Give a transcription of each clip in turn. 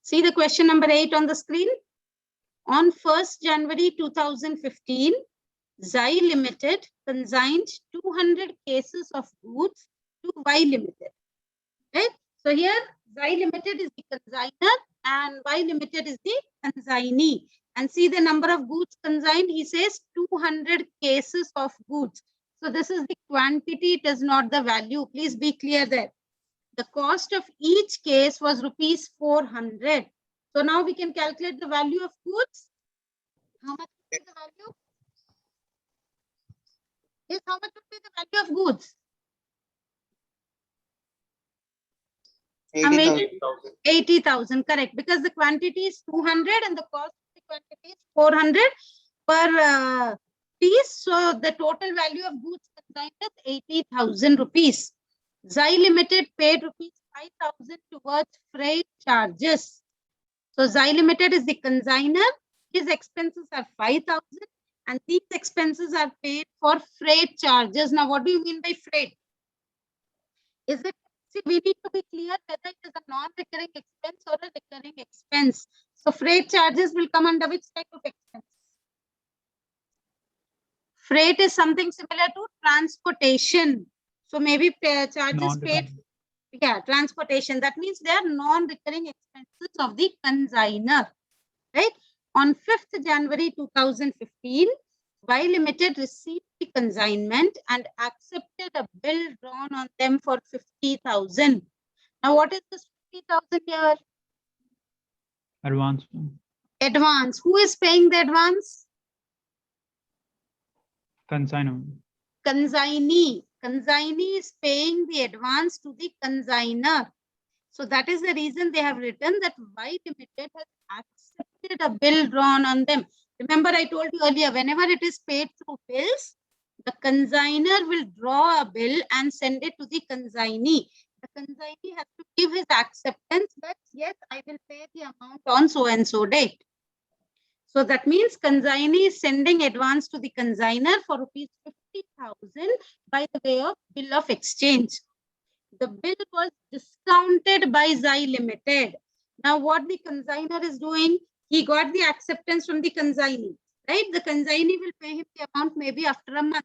See the question number 8 on the screen. On 1st January 2015, Xi Limited consigned 200 cases of goods to Y Limited. Right? So here Xi Limited is the consigner and Y Limited is the consignee. And see the number of goods consigned. He says 200 cases of goods. So this is the quantity, it is not the value. Please be clear there. The cost of each case was rupees 400. So now we can calculate the value of goods. How much would be the value? Yes, how much would be the value of goods? 80,000, correct. Because the quantity is 200 and the cost of the quantity is 400 per piece. So the total value of goods consigned is 80,000 rupees. Xi Limited paid rupees 5,000 towards freight charges. So Xi Limited is the consigner. His expenses are 5,000 and these expenses are paid for freight charges. Now, what do you mean by freight? Is it, see, we need to be clear whether it is a non-recurring expense or a recurring expense. So freight charges will come under which type of expense? Freight is something similar to transportation. So maybe charges paid. Yeah, transportation. That means they are non-recurring expenses of the consigner. Right? On 5th January 2015, Y Limited received the consignment and accepted a bill drawn on them for 50,000. Now, what is this 50,000 here? Advance. Advance. Who is paying the advance? Consignor. Consignee. Consignee is paying the advance to the consigner. So that is the reason they have written that Y Limited has accepted a bill drawn on them. Remember, I told you earlier, whenever it is paid through bills, the consigner will draw a bill and send it to the consignee. The consignee has to give his acceptance that, yes, I will pay the amount on so and so date. So that means consignee is sending advance to the consigner for rupees 50,000 by the way of bill of exchange. The bill was discounted by Xi Limited. Now, what the consigner is doing, he got the acceptance from the consignee, right? The consignee will pay him the amount maybe after a month,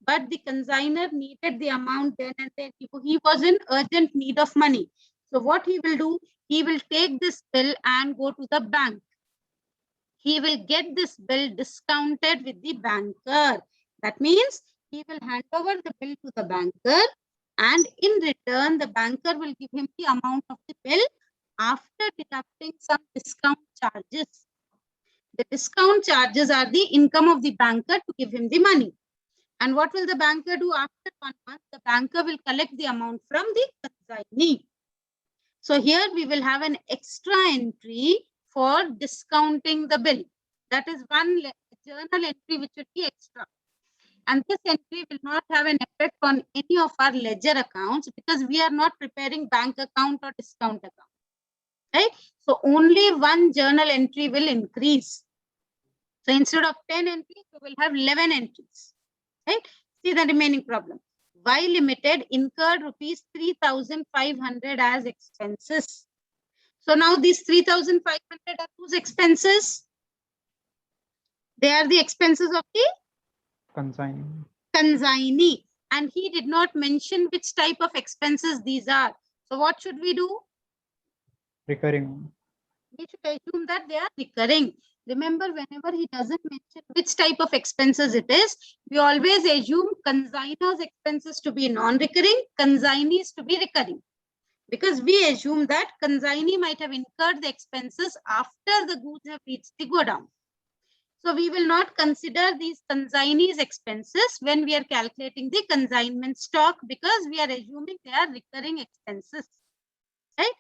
but the consigner needed the amount then and then. He was in urgent need of money. So what he will do, he will take this bill and go to the bank. He will get this bill discounted with the banker. That means he will hand over the bill to the banker and in return, the banker will give him the amount of the bill after deducting some discount charges. The discount charges are the income of the banker to give him the money. And what will the banker do after 1 month? The banker will collect the amount from the consignee. So here we will have an extra entry for discounting the bill. That is one journal entry which will be extra. And this entry will not have an effect on any of our ledger accounts because we are not preparing bank account or discount account. Right? So only one journal entry will increase. So instead of 10 entries, we will have 11 entries. Right? See the remaining problem. Y Limited incurred rupees 3,500 as expenses. So now these 3,500 are whose expenses? They are the expenses of the consignee. And he did not mention which type of expenses these are. So what should we do? Recurring. We should assume that they are recurring. Remember, whenever he doesn't mention which type of expenses it is, we always assume consignor's expenses to be non-recurring, consignees to be recurring. Because we assume that consignee might have incurred the expenses after the goods have reached the godown. So we will not consider these consignees expenses when we are calculating the consignment stock because we are assuming they are recurring expenses. Right?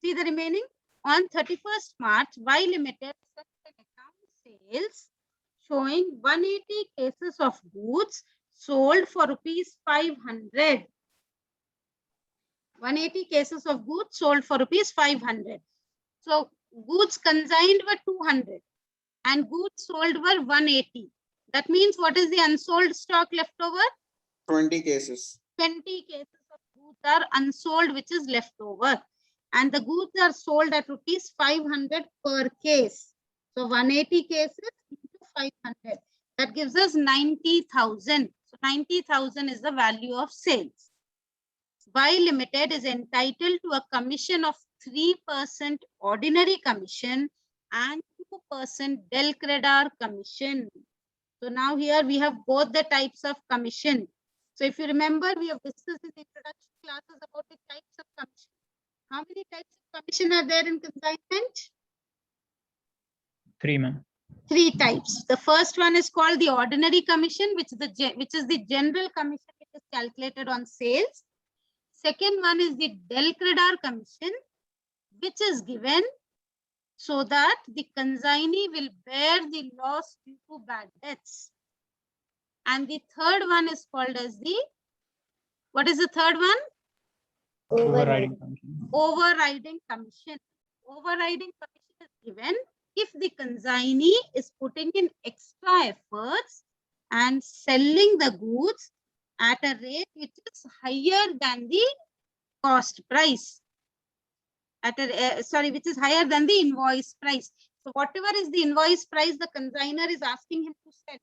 See the remaining. On 31st March, Y Limited sent an account sales showing 180 cases of goods sold for rupees 500. 180 cases of goods sold for rupees 500. So goods consigned were 200 and goods sold were 180. That means what is the unsold stock left over? 20 cases. 20 cases of goods are unsold which is left over. and the goods are sold at rupees 500 per case. So 180 cases into 500. That gives us 90,000. So 90,000 is the value of sales. Y Limited is entitled to a commission of 3% ordinary commission and 2% Del Credar commission. So now here we have both the types of commission. So if you remember, we have discussed in the introduction classes about the types of commission. How many types of commission are there in consignment? 3, ma'am. 3 types. The first one is called the ordinary commission, which is the general commission which is calculated on sales. Second one is the Del Credar commission, which is given so that the consignee will bear the loss due to bad debts. And the third one is called as the, what is the third one? Overriding commission. Overriding commission. Overriding commission is given if the consignee is putting in extra efforts and selling the goods at a rate which is higher than the cost price. Which is higher than the invoice price. So whatever is the invoice price, the consignor is asking him to sell.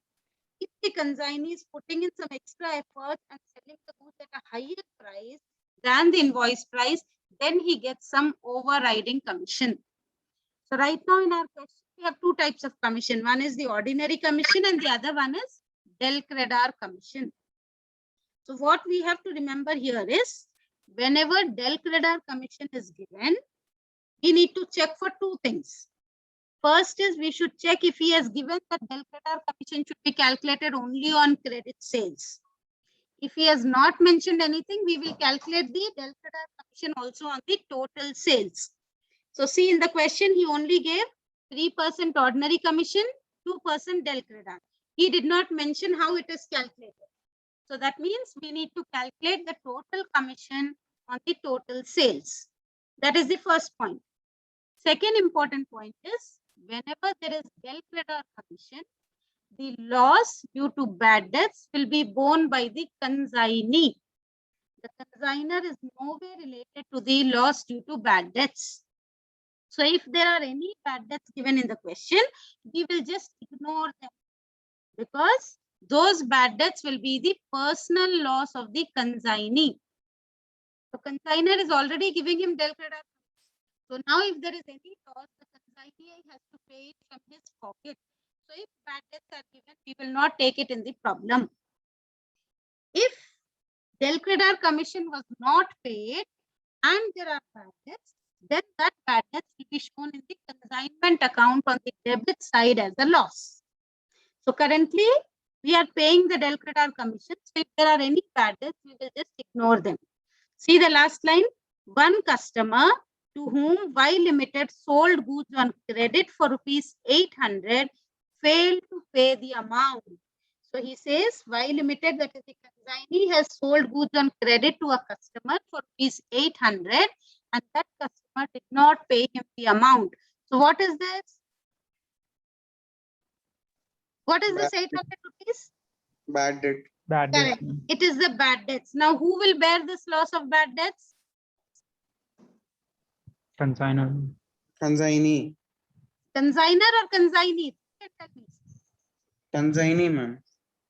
If the consignee is putting in some extra effort and selling the goods at a higher price than the invoice price, then he gets some overriding commission. So right now in our question, we have 2 types of commission. One is the ordinary commission and the other one is Del Credar commission. So what we have to remember here is, whenever Del Credar commission is given, we need to check for 2 things. First is we should check if he has given that Del Credar commission should be calculated only on credit sales. If he has not mentioned anything, we will calculate the Del Credar commission also on the total sales. So see, in the question, he only gave 3% ordinary commission, 2% Del Credar. He did not mention how it is calculated. So that means we need to calculate the total commission on the total sales. That is the first point. Second important point is, whenever there is Del Credar commission, the loss due to bad debts will be borne by the consignee. The consignor is nowhere related to the loss due to bad debts. So if there are any bad debts given in the question, we will just ignore them, because those bad debts will be the personal loss of the consignee. So consignor is already giving him Del Credar. So now if there is any loss, the consignee has to pay it from his pocket. So if bad debts are given, we will not take it in the problem. If Del Credar commission was not paid and there are bad debts, then that bad debts will be shown in the consignment account on the debit side as a loss. So currently, we are paying the Del Credar commission. So if there are any bad debts, we will just ignore them. See the last line. One customer to whom Y Limited sold goods on credit for rupees 800 failed to pay the amount. So he says Y Limited, that is the consignee, has sold goods on credit to a customer for rupees 800 and that customer did not pay him the amount. So what is this? What is this 800 rupees? Bad debt. Bad debts, Correct. ma'am. It is the bad debts. Now who will bear this loss of bad debts? Consignor. Consignee. Consignor or consignee? Consignee, ma'am.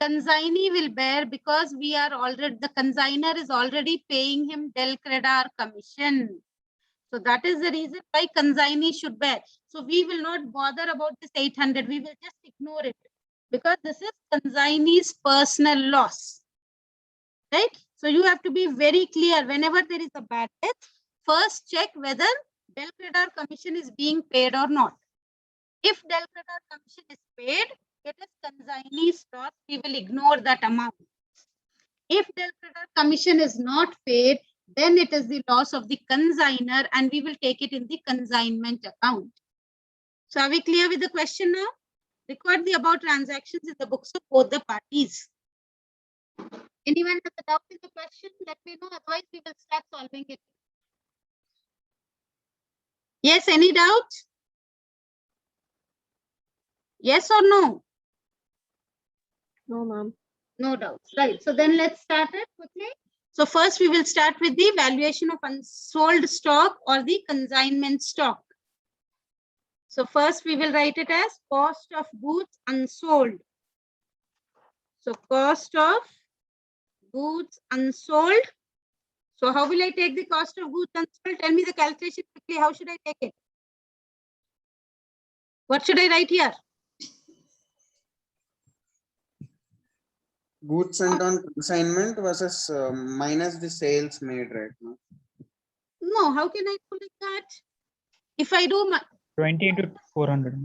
Consignee will bear, because we are already, the consignor is already paying him Del Credar commission. So that is the reason why consignee should bear. So we will not bother about this 800. We will just ignore it, because this is consignee's personal loss. Right? So you have to be very clear whenever there is a bad debt. First check whether Del Credar commission is being paid or not. If Del Credar commission is paid, it is consignee's loss. We will ignore that amount. If Del Credar commission is not paid, then it is the loss of the consignor and we will take it in the consignment account. So are we clear with the question now? Record the above transactions in the books of both the parties. Anyone has a doubt in the question? Let me know, otherwise we will start solving it. Yes, any doubt? Yes or no? No, ma'am. No doubt. Right. So then let's start it quickly. So first we will start with the valuation of unsold stock or the consignment stock. So first we will write it as cost of goods unsold. So cost of goods unsold. So how will I take the cost of goods unsold? Tell me the calculation quickly. How should I take it? What should I write here? Goods sent on consignment versus minus the sales made, right? No? No, how can I do like that? If I do, 20 into 400.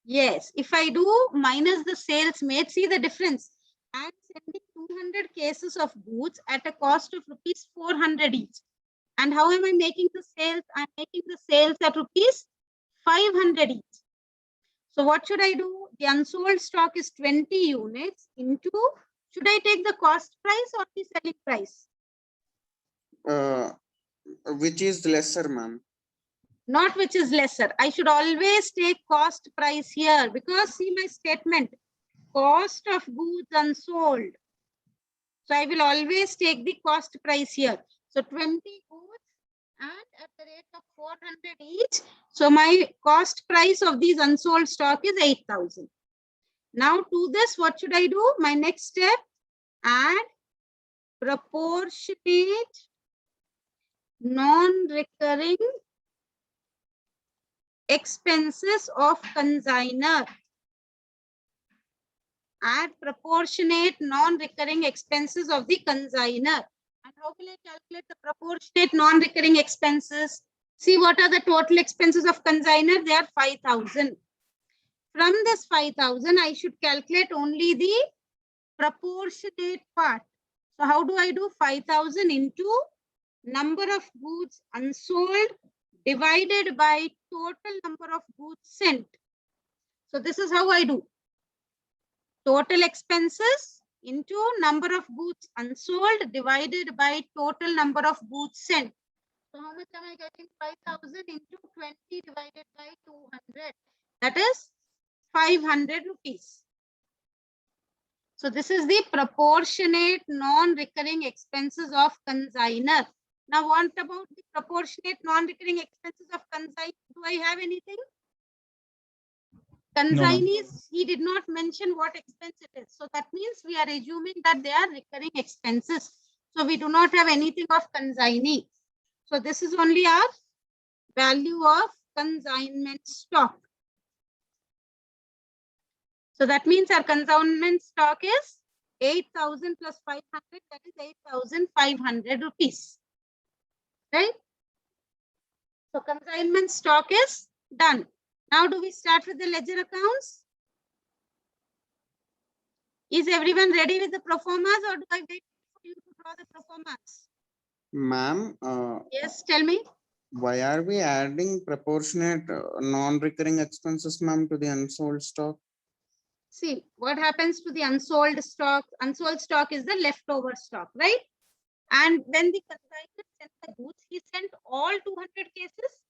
yes, if I do minus the sales made, see the difference. I'm sending 200 cases of goods at a cost of rupees 400 each. And how am I making the sales? I'm making the sales at rupees 500 each. So what should I do? The unsold stock is 20 units into, should I take the cost price or the selling price? Which is lesser, ma'am? Not which is lesser. I should always take cost price here because see my statement, cost of goods unsold. So I will always take the cost price here. So 20 goods and at the rate of 400 each. So my cost price of these unsold stock is 8,000. Now to this, what should I do? My next step, add proportionate non-recurring expenses of consignor. Add proportionate non-recurring expenses of the consignor. And how will I calculate the proportionate non-recurring expenses? See what are the total expenses of consignor? They are 5,000. From this 5,000, I should calculate only the proportionate part. So how do I do 5,000 into number of goods unsold divided by total number of goods sent. So this is how I do. Total expenses into number of goods unsold divided by total number of goods sent. So how much am I getting? 5,000 into 20 divided by 200. That is 500 rupees. So this is the proportionate non-recurring expenses of consignor. Now what about the proportionate non-recurring expenses of consignor? Do I have anything? Consignees, he did not mention what expense it is. So that means we are assuming that they are recurring expenses. So we do not have anything of consignee. So this is only our value of consignment stock. So that means our consignment stock is 8,000 plus 500, that is 8,500 rupees. Right? So consignment stock is done. Now do we start with the ledger accounts? Is everyone ready with the pro formas or do I wait for you to draw the pro formas? Ma'am, Yes, tell me. why are we adding proportionate non-recurring expenses, ma'am, to the unsold stock? See, what happens to the unsold stock? Unsold stock is the leftover stock, right? And when the consignor sent the goods, he sent all 200 cases.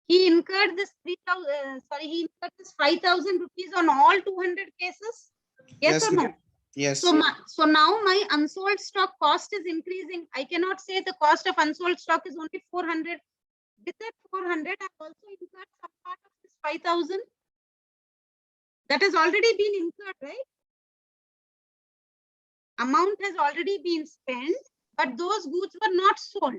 He incurred this 3,000, he incurred this 5,000 rupees on all 200 cases. Yes or no? ma'am. Yes. So now my unsold stock cost is increasing. I cannot say the cost of unsold stock is only 400. With that 400, I also incurred some part of this 5,000. That has already been incurred, right? Amount has already been spent, but those goods were not sold.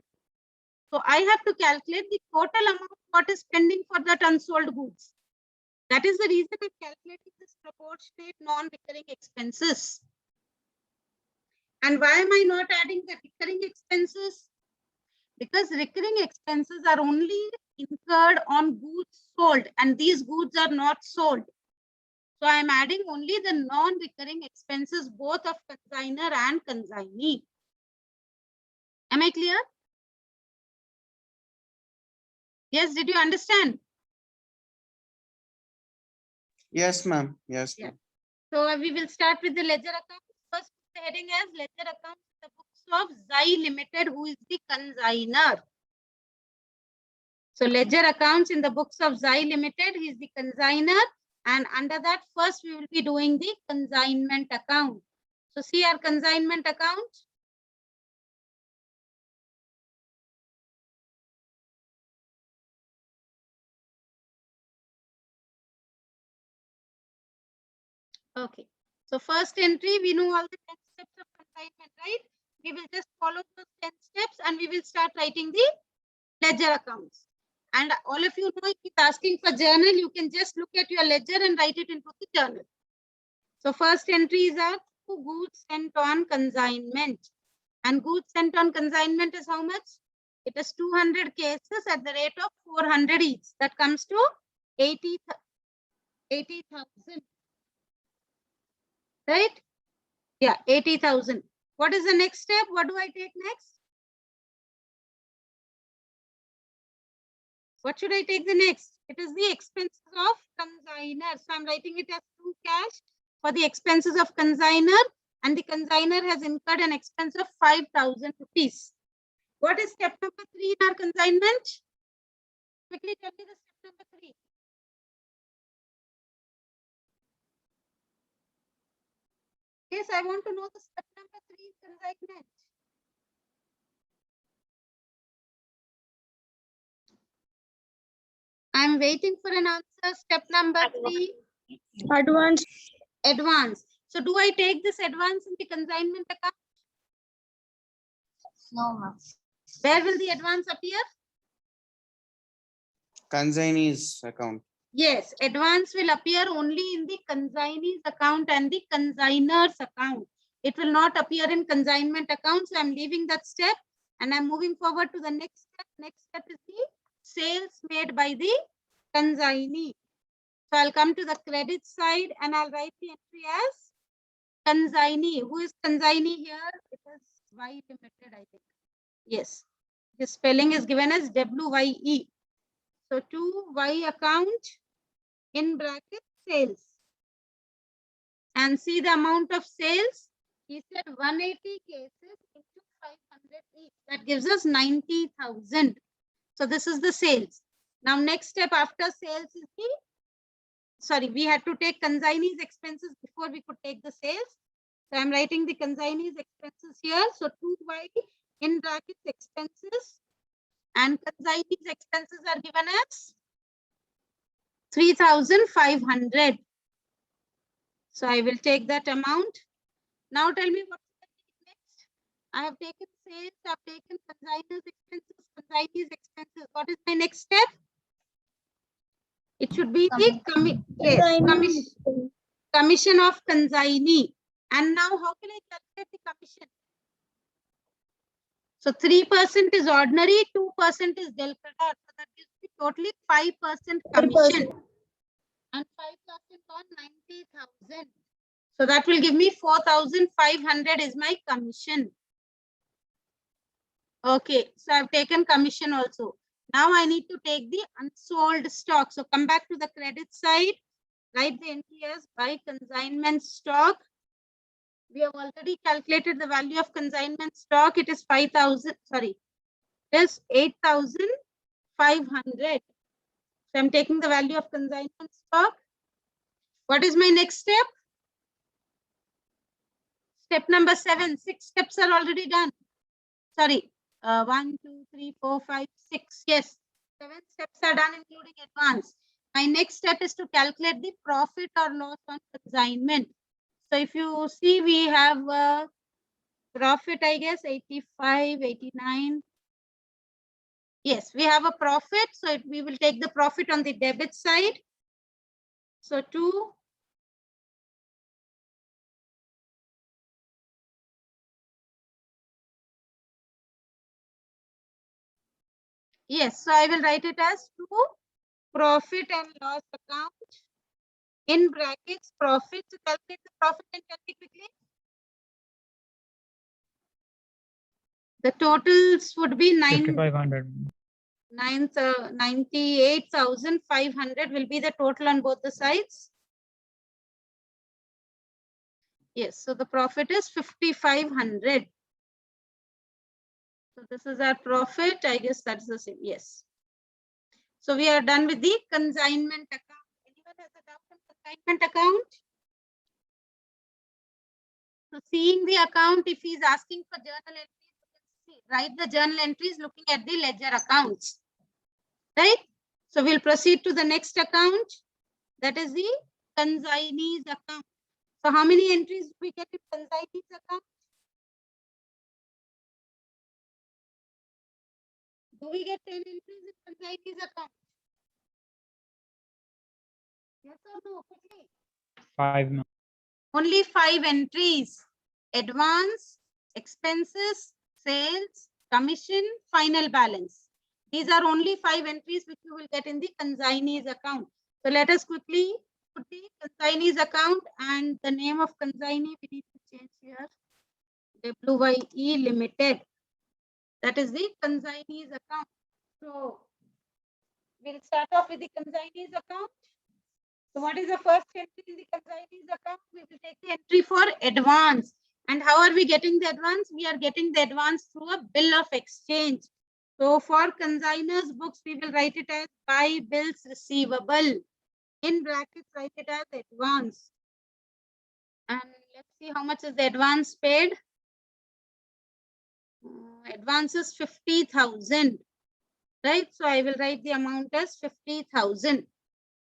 So I have to calculate the total amount what is pending for that unsold goods. That is the reason I'm calculating this proportionate non-recurring expenses. And why am I not adding the recurring expenses? Because recurring expenses are only incurred on goods sold and these goods are not sold. So I'm adding only the non-recurring expenses both of consignor and consignee. Am I clear? Yes, did you understand? Yes, ma'am. Yes. Yeah. So we will start with the ledger account. First, the heading as ledger account in the books of Zai Limited, who is the consignor. So ledger accounts in the books of Zai Limited, he is the consignor. And under that, first we will be doing the consignment account. So see our consignment account. Okay. So first entry, we know all the 10 steps of consignment, right? We will just follow those 10 steps and we will start writing the ledger accounts. And all of you know, if it's asking for journal, you can just look at your ledger and write it into the journal. So first entries are goods sent on consignment. And goods sent on consignment is how much? It is 200 cases at the rate of 400 each. That comes to 80,000. Right? Yeah, 80,000. What is the next step? What do I take next? What should I take the next? It is the expenses of consignor. So I'm writing it as true cash for the expenses of consignor, and the consignor has incurred an expense of 5,000 rupees. What is step number 3 in our consignment? Quickly tell me the step number 3. Yes, I want to know the step number 3 in consignment. I'm waiting for an answer. Step number 3. Advance. Advance. So do I take this advance in the consignment account? No, ma'am. Where will the advance appear? Consignee's account. Yes, advance will appear only in the consignee's account and the consignor's account. It will not appear in consignment account. So I'm leaving that step and I'm moving forward to the next step. Next step is the sales made by the consignee. So I'll come to the credit side and I'll write the entry as consignee. Who is consignee here? It is Y Limited, I think. Yes, his spelling is given as WYE. So to Y account in bracket sales. And see the amount of sales. He said 180 cases into 500 each. That gives us 90,000. So this is the sales. Now next step after sales is the, sorry, we had to take consignee's expenses before we could take the sales. So I'm writing the consignee's expenses here. So 2Y in brackets expenses, and consignee's expenses are given as 3,500. So I will take that amount. Now tell me what next. I have taken sales, I have taken consignee's expenses, consignee's expenses. What is my next step? It should be the commission of consignee. And now how can I calculate the commission? So 3% is ordinary, 2% is del credit. So that gives me totally 5% commission. And 5% on 90,000. So that will give me 4,500 is my commission. Okay, so I've taken commission also. Now I need to take the unsold stock. So come back to the credit side, write the entry as by consignment stock. We have already calculated the value of consignment stock. It is 5,000, sorry, it is 8,500. So I'm taking the value of consignment stock. What is my next step? Step number 7. 6 steps are already done. Sorry, 1, 2, 3, 4, 5, 6. Yes, 7 steps are done, including advance. My next step is to calculate the profit or loss on consignment. So if you see, we have profit, I guess, 85, 89. Yes, we have a profit. So we will take the profit on the debit side. So 2. Yes, so I will write it as 2 profit and loss account in brackets profit. So calculate the profit and calculate quickly. The totals would be 5,500. 98,500 will be the total on both the sides. Yes, so the profit is 5,500. So this is our profit. I guess that's the same. Yes. So we are done with the consignment account. Anyone has a doubt on consignment account? So seeing the account, if he's asking for journal entries, you can see, write the journal entries looking at the ledger accounts. Right? So we'll proceed to the next account. That is the consignee's account. So how many entries do we get in consignee's account? Do we get 10 entries in consignee's account? Yes or no? Quickly. 5, ma'am. Only 5 entries: advance, expenses, sales, commission, final balance. These are only 5 entries which you will get in the consignee's account. So let us quickly put the consignee's account, and the name of consignee we need to change here. WYE Limited. That is the consignee's account. So we'll start off with the consignee's account. So what is the first entry in the consignee's account? We will take the entry for advance. And how are we getting the advance? We are getting the advance through a bill of exchange. So for consignor's books, we will write it as buy bills receivable. In brackets, write it as advance. And let's see how much is the advance paid. Advance is 50,000. Right? So I will write the amount as 50,000.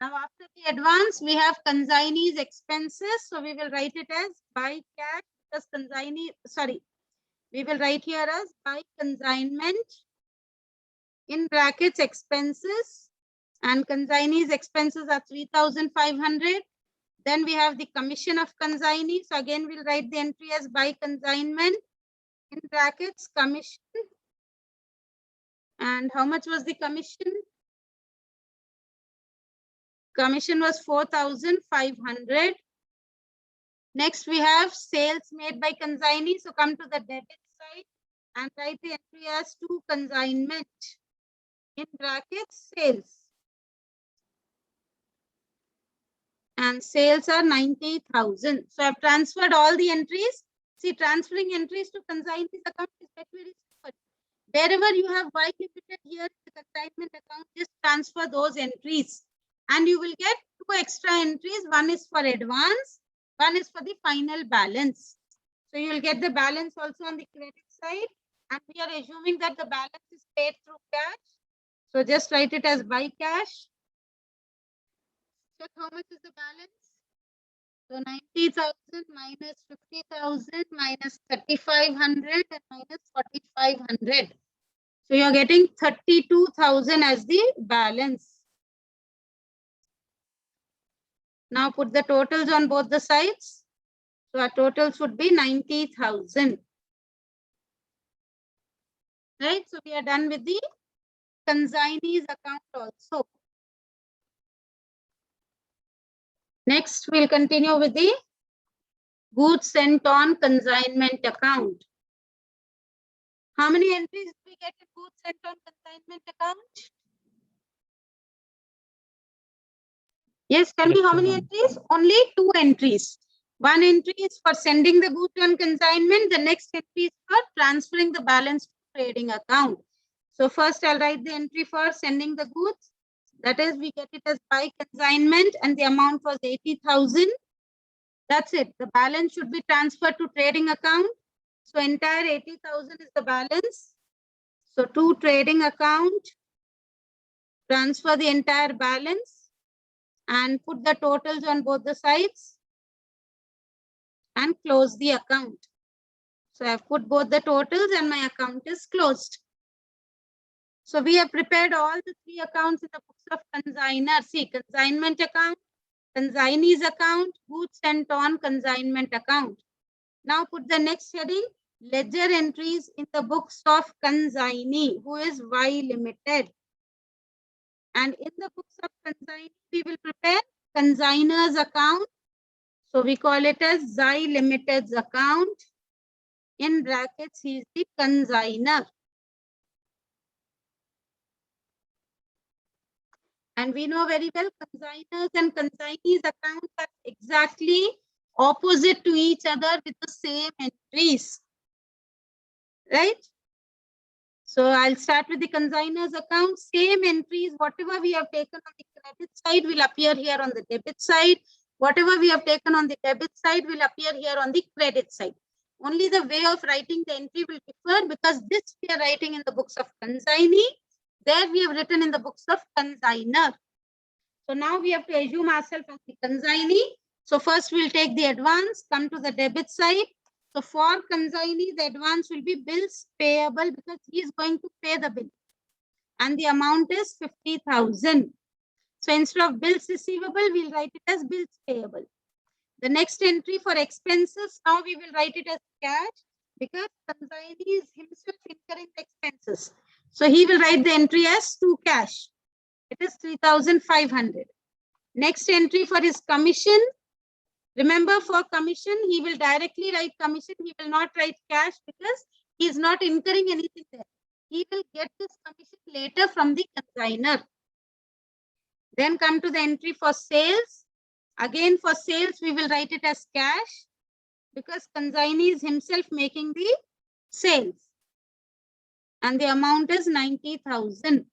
Now, after the advance, we have consignee's expenses. So we will write it as by cash plus consignee. Sorry, we will write here as by consignment in brackets expenses, and consignee's expenses are 3,500. Then we have the commission of consignee. So again, we'll write the entry as by consignment in brackets commission. And how much was the commission? Commission was 4,500. Next, we have sales made by consignee. So come to the debit side and write the entry as to consignment in brackets sales. And sales are 90,000. So I've transferred all the entries. See, transferring entries to consignee's account is very simple. Wherever you have Y Limited here in the consignment account, just transfer those entries. And you will get 2 extra entries. One is for advance, one is for the final balance. So you will get the balance also on the credit side. And we are assuming that the balance is paid through cash. So just write it as by cash. Check how much is the balance. So 90,000 minus 50,000 minus 3,500 and minus 4,500. So you're getting 32,000 as the balance. Now put the totals on both the sides. So our totals would be 90,000. Right? So we are done with the consignee's account also. Next, we'll continue with the goods sent on consignment account. How many entries do we get in goods sent on consignment account? Yes, tell me Yes, how sir, many ma'am. entries? Only 2 entries. One entry is for sending the goods on consignment. The next entry is for transferring the balance to trading account. So first I'll write the entry for sending the goods. That is, we get it as by consignment and the amount was 80,000. That's it. The balance should be transferred to trading account. So entire 80,000 is the balance. So to trading account, transfer the entire balance and put the totals on both the sides and close the account. So I've put both the totals and my account is closed. So we have prepared all the 3 accounts in the books of consignor. See, consignment account, consignee's account, goods sent on consignment account. Now put the next heading, ledger entries in the books of consignee, who is Y Limited. And in the books of consignee, we will prepare consignor's account. So we call it as Xi Limited's account. In brackets, he is the consignor. And we know very well consignors and consignees accounts are exactly opposite to each other with the same entries. Right? So I'll start with the consignor's account. Same entries, whatever we have taken on the credit side will appear here on the debit side. Whatever we have taken on the debit side will appear here on the credit side. Only the way of writing the entry will differ because this we are writing in the books of consignee. There we have written in the books of consignor. So now we have to assume ourselves as the consignee So first we'll take the advance, come to the debit side. So for consignee, the advance will be bills payable because he is going to pay the bill. And the amount is 50,000. So instead of bills receivable, we'll write it as bills payable. The next entry for expenses, now we will write it as cash because consignee is himself incurring the expenses. So he will write the entry as to cash. It is 3,500. Next entry for his commission. Remember, for commission, he will directly write commission. He will not write cash because he is not incurring anything there. He will get this commission later from the consignor. Then come to the entry for sales. Again, for sales, we will write it as cash because consignee is himself making the sales. And the amount is 90,000.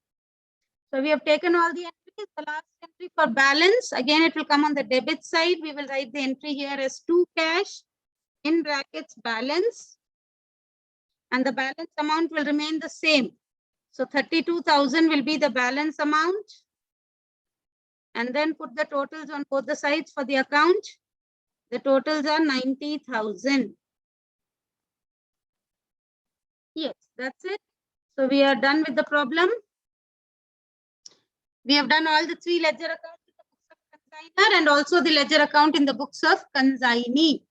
So we have taken all the entries. The last entry for balance, again, it will come on the debit side. We will write the entry here as to cash in brackets balance. And the balance amount will remain the same. So 32,000 will be the balance amount. And then put the totals on both the sides for the account. The totals are 90,000. Yes, that's it. So we are done with the problem. We have done all the 3 ledger accounts in the books of consignor and also the ledger account in the books of consignee.